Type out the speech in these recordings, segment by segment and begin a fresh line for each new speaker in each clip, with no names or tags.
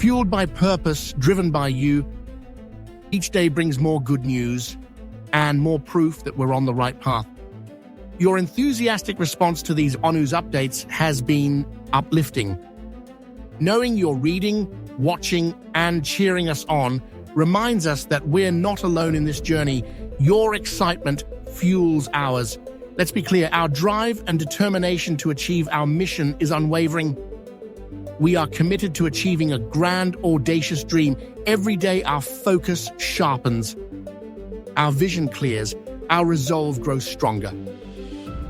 Fueled by purpose, driven by you, each day brings more good news and more proof that we're on the right path. Your enthusiastic response to these ONEWS updates has been uplifting. Knowing you're reading, watching, and cheering us on reminds us that we're not alone in this journey. Your excitement fuels ours. Let's be clear, our drive and determination to achieve our mission is unwavering. We are committed to achieving a grand, audacious dream. Every day our focus sharpens. Our vision clears. Our resolve grows stronger.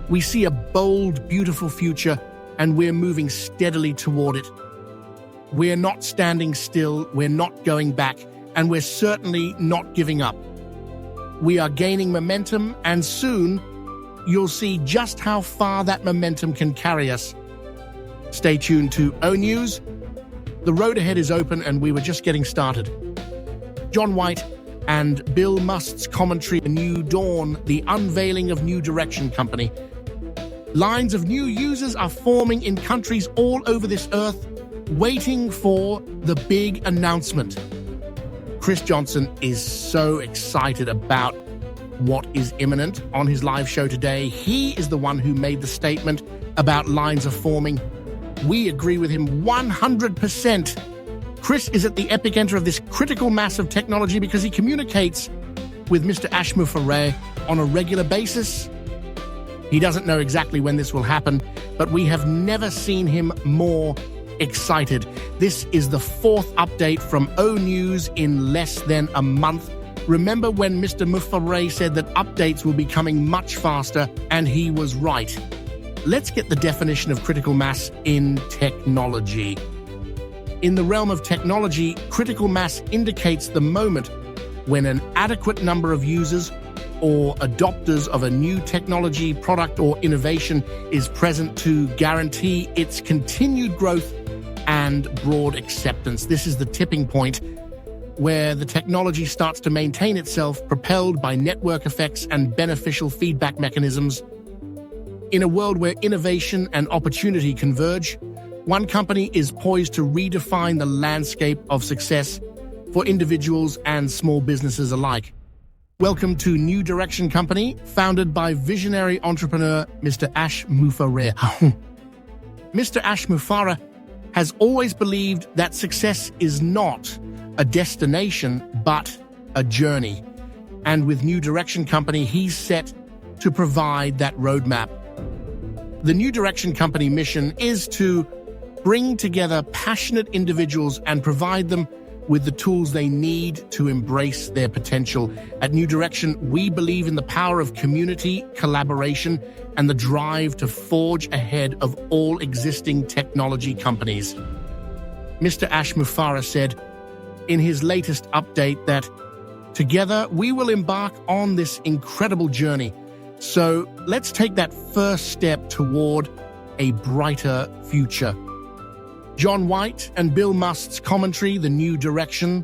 We see a bold, beautiful future, and we're moving steadily toward it. We're not standing still, we're not going back, and we're certainly not giving up. We are gaining momentum, and soon you'll see just how far that momentum can carry us. Stay tuned to ONEWS. The road ahead is open, and we were just getting started. John White and Bill Must's commentary, A New Dawn, the unveiling of New Direction Company. Lines of new users are forming in countries all over this earth, waiting for the big announcement. Chris Johnson is so excited about what is imminent on his live show today. He is the one who made the statement about lines of forming. We agree with him 100%. Chris is at the epicenter of this critical mass of technology because he communicates with Mr. MUFAREH on a regular basis. He doesn't know exactly when this will happen, but we have never seen him more excited. This is the 4th update from ONEWS in less than a month. Remember when Mr. MUFAREH said that updates will be coming much faster, and he was right. Let's get the definition of critical mass in technology. In the realm of technology, critical mass indicates the moment when an adequate number of users or adopters of a new technology, product, or innovation is present to guarantee its continued growth and broad acceptance. This is the tipping point where the technology starts to maintain itself, propelled by network effects and beneficial feedback mechanisms. In a world where innovation and opportunity converge, one company is poised to redefine the landscape of success for individuals and small businesses alike. Welcome to New Direction Company, founded by visionary entrepreneur Mr. MUFAREH. Mr. MUFAREH has always believed that success is not a destination, but a journey. And with New Direction Company, he's set to provide that roadmap. The New Direction Company mission is to bring together passionate individuals and provide them with the tools they need to embrace their potential. At New Direction, we believe in the power of community, collaboration, and the drive to forge ahead of all existing technology companies. Mr. MUFAREH said in his latest update that together we will embark on this incredible journey. So let's take that first step toward a brighter future. John White and Bill Must's commentary, The New Direction,